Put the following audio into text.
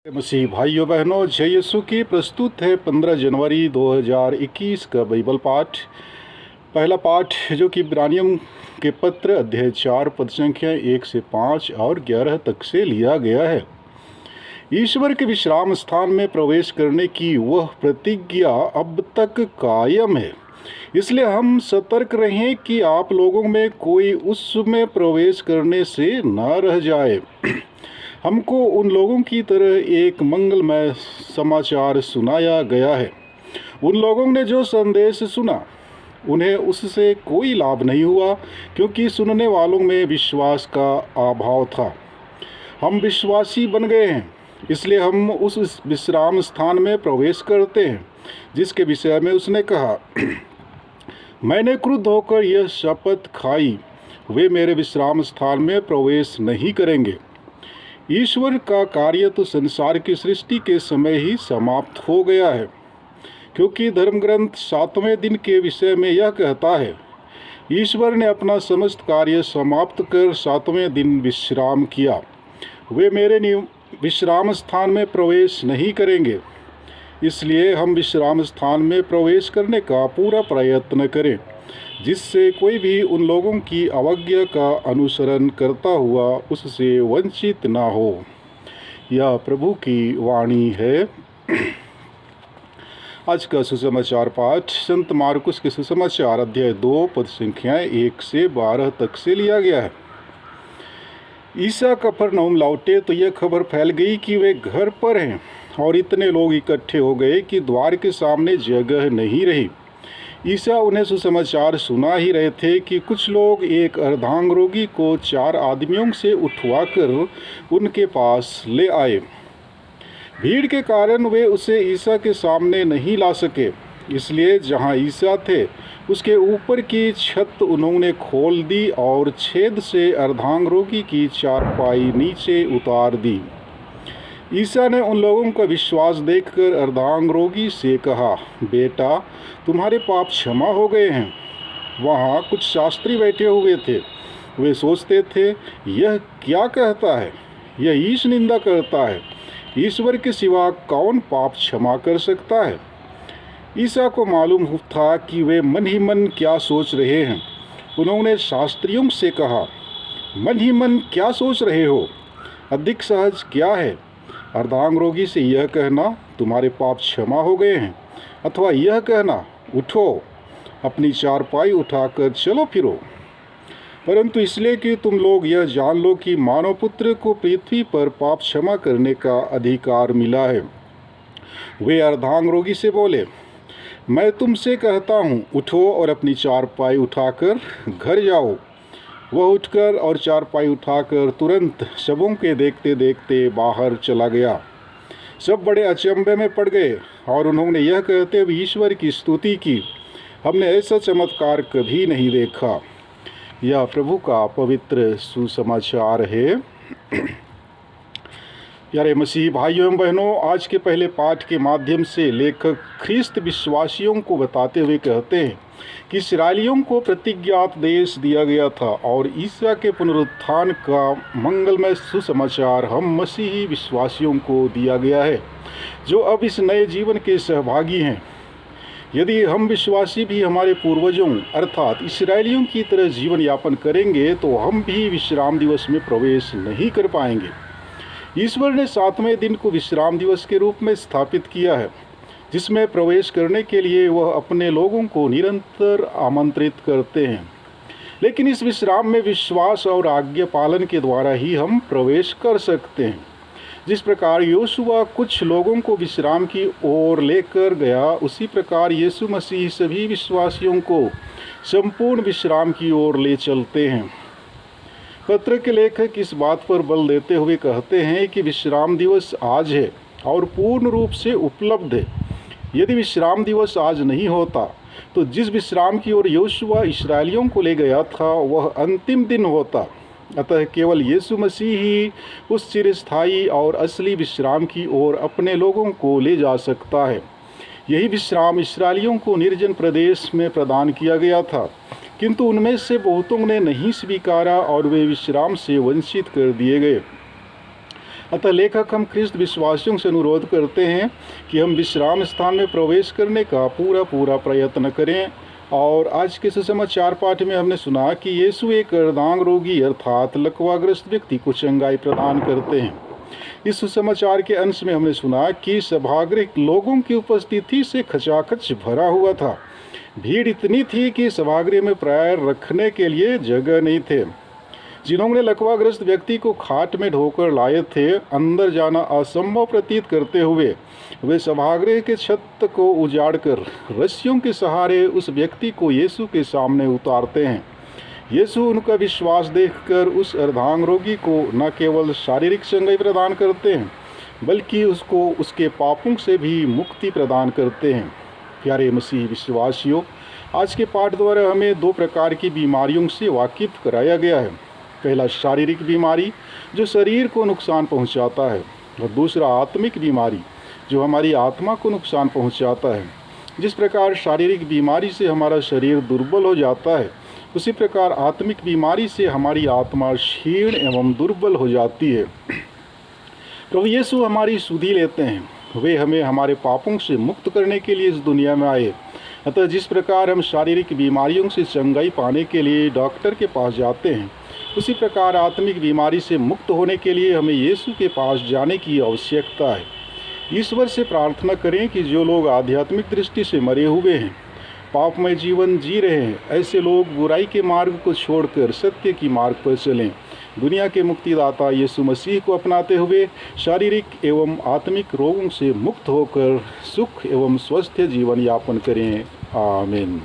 मसीह भाइयों बहनों, जय यीशु की प्रस्तुत है 15 जनवरी 2021 का बाइबल पाठ। पहला पाठ जो कि इब्रानियों के पत्र अध्याय 4 पद संख्या 1 से 5 और 11 तक से लिया गया है। ईश्वर के विश्राम स्थान में प्रवेश करने की वह प्रतिज्ञा अब तक कायम है, इसलिए हम सतर्क रहें कि आप लोगों में कोई उसमें प्रवेश करने से न रह जाए। हमको उन लोगों की तरह एक मंगलमय समाचार सुनाया गया है। उन लोगों ने जो संदेश सुना उन्हें उससे कोई लाभ नहीं हुआ, क्योंकि सुनने वालों में विश्वास का अभाव था। हम विश्वासी बन गए हैं, इसलिए हम उस विश्राम स्थान में प्रवेश करते हैं जिसके विषय में उसने कहा, मैंने क्रुद्ध होकर यह शपथ खाई, वे मेरे विश्राम स्थान में प्रवेश नहीं करेंगे। ईश्वर का कार्य तो संसार की सृष्टि के समय ही समाप्त हो गया है, क्योंकि धर्मग्रंथ 7वें दिन के विषय में यह कहता है, ईश्वर ने अपना समस्त कार्य समाप्त कर 7वें दिन विश्राम किया। वे मेरे विश्राम स्थान में प्रवेश नहीं करेंगे, इसलिए हम विश्राम स्थान में प्रवेश करने का पूरा प्रयत्न करें, जिससे कोई भी उन लोगों की अवज्ञा का अनुसरण करता हुआ उससे वंचित ना हो। यह प्रभु की वाणी है। आज का सुसमाचार पाठ संत मार्कुस के सुसमाचार अध्याय 2 पद संख्याएं 1 से 12 तक से लिया गया है। ईसा कफरनहूम लौटे तो यह खबर फैल गई कि वे घर पर हैं, और इतने लोग इकट्ठे हो गए कि द्वार के सामने जगह नहीं रही। ईसा उन्हें सुसमाचार सुना ही रहे थे कि कुछ लोग एक अर्धांग रोगी को 4 आदमियों से उठवाकर उनके पास ले आए। भीड़ के कारण वे उसे ईसा के सामने नहीं ला सके, इसलिए जहां ईसा थे उसके ऊपर की छत उन्होंने खोल दी और छेद से अर्धांग रोगी की चारपाई नीचे उतार दी। ईसा ने उन लोगों का विश्वास देखकर अर्धांग रोगी से कहा, बेटा, तुम्हारे पाप क्षमा हो गए हैं। वहाँ कुछ शास्त्री बैठे हुए थे। वे सोचते थे, यह क्या कहता है? यह ईश निंदा करता है। ईश्वर के सिवा कौन पाप क्षमा कर सकता है? ईसा को मालूम था कि वे मन ही मन क्या सोच रहे हैं। उन्होंने शास्त्रियों से कहा, मन ही मन क्या सोच रहे हो? अधिक सहज क्या है, अर्धांग रोगी से यह कहना, तुम्हारे पाप क्षमा हो गए हैं, अथवा यह कहना, उठो, अपनी चारपाई उठाकर चलो फिरो? परंतु इसलिए कि तुम लोग यह जान लो कि मानव पुत्र को पृथ्वी पर पाप क्षमा करने का अधिकार मिला है। वे अर्धांग रोगी से बोले, मैं तुमसे कहता हूँ, उठो और अपनी चारपाई उठाकर घर जाओ। वह उठकर और चारपाई उठाकर तुरंत सबों के देखते देखते बाहर चला गया। सब बड़े अचंभे में पड़ गए और उन्होंने यह कहते हुए ईश्वर की स्तुति की, हमने ऐसा चमत्कार कभी नहीं देखा। यह प्रभु का पवित्र सुसमाचार है। प्यारे मसीह भाइयों एवं बहनों, आज के पहले पाठ के माध्यम से लेखक ख्रिस्त विश्वासियों को बताते हुए कहते हैं कि इस्राएलियों को प्रतिज्ञात देश दिया गया था और ईसा के पुनरुत्थान का मंगलमय सुसमाचार हम मसीही विश्वासियों को दिया गया है, जो अब इस नए जीवन के सहभागी हैं। यदि हम विश्वासी भी हमारे पूर्वजों अर्थात इस्राएलियों की तरह जीवन यापन करेंगे तो हम भी विश्राम दिवस में प्रवेश नहीं कर पाएंगे। ईश्वर ने 7वें दिन को विश्राम दिवस के रूप में स्थापित किया है, जिसमें प्रवेश करने के लिए वह अपने लोगों को निरंतर आमंत्रित करते हैं। लेकिन इस विश्राम में विश्वास और आज्ञा पालन के द्वारा ही हम प्रवेश कर सकते हैं। जिस प्रकार योशुआ कुछ लोगों को विश्राम की ओर लेकर गया, उसी प्रकार यीशु मसीह सभी विश्वासियों को संपूर्ण विश्राम की ओर ले चलते हैं। पत्र के लेखक इस बात पर बल देते हुए कहते हैं कि विश्राम दिवस आज है और पूर्ण रूप से उपलब्ध है। यदि विश्राम दिवस आज नहीं होता तो जिस विश्राम की ओर योशुआ इस्राएलियों को ले गया था वह अंतिम दिन होता। अतः केवल यीशु मसीह ही उस चिरस्थायी और असली विश्राम की ओर अपने लोगों को ले जा सकता है। यही विश्राम इस्राएलियों को निर्जन प्रदेश में प्रदान किया गया था, किंतु उनमें से बहुतों ने नहीं स्वीकारा और वे विश्राम से वंचित कर दिए गए। अतः लेखक हम ख्रिस्त विश्वासियों से अनुरोध करते हैं कि हम विश्राम स्थान में प्रवेश करने का पूरा प्रयत्न करें। और आज के सुसमाचार पाठ में हमने सुना कि यीशु एक अर्धांग रोगी अर्थात लकवाग्रस्त व्यक्ति को चंगाई प्रदान करते हैं। इस सुसमाचार के अंश में हमने सुना कि सभागृह लोगों की उपस्थिति से खचाखच भरा हुआ था। भीड़ इतनी थी कि सभागृह में पैर रखने के लिए जगह नहीं थे। जिन्होंने लकवाग्रस्त व्यक्ति को खाट में ढोकर लाए थे, अंदर जाना असंभव प्रतीत करते हुए वे सभागृह के छत को उजाड़कर रस्सियों के सहारे उस व्यक्ति को यीशु के सामने उतारते हैं। यीशु उनका विश्वास देखकर उस अर्धांग रोगी को न केवल शारीरिक चंगाई प्रदान करते हैं, बल्कि उसको उसके पापों से भी मुक्ति प्रदान करते हैं। प्यारे मसीह विश्वासियों, आज के पाठ द्वारा हमें दो प्रकार की बीमारियों से वाकिफ कराया गया है। पहला शारीरिक बीमारी जो शरीर को नुकसान पहुंचाता है, और दूसरा आत्मिक बीमारी जो हमारी आत्मा को नुकसान पहुंचाता है। जिस प्रकार शारीरिक बीमारी से हमारा शरीर दुर्बल हो जाता है, उसी प्रकार आत्मिक बीमारी से हमारी आत्मा क्षीण एवं दुर्बल हो जाती है। प्रभु यीशु हमारी सुधि लेते हैं। वे हमें हमारे पापों से मुक्त करने के लिए इस दुनिया में आए। अतः जिस प्रकार हम शारीरिक बीमारियों से चंगाई पाने के लिए डॉक्टर के पास जाते हैं, उसी प्रकार आत्मिक बीमारी से मुक्त होने के लिए हमें यीशु के पास जाने की आवश्यकता है। ईश्वर से प्रार्थना करें कि जो लोग आध्यात्मिक दृष्टि से मरे हुए हैं, पापमय जीवन जी रहे हैं, ऐसे लोग बुराई के मार्ग को छोड़कर सत्य की मार्ग पर चलें। दुनिया के मुक्तिदाता यीशु मसीह को अपनाते हुए शारीरिक एवं आत्मिक रोगों से मुक्त होकर सुख एवं स्वस्थ जीवन यापन करें। आमीन।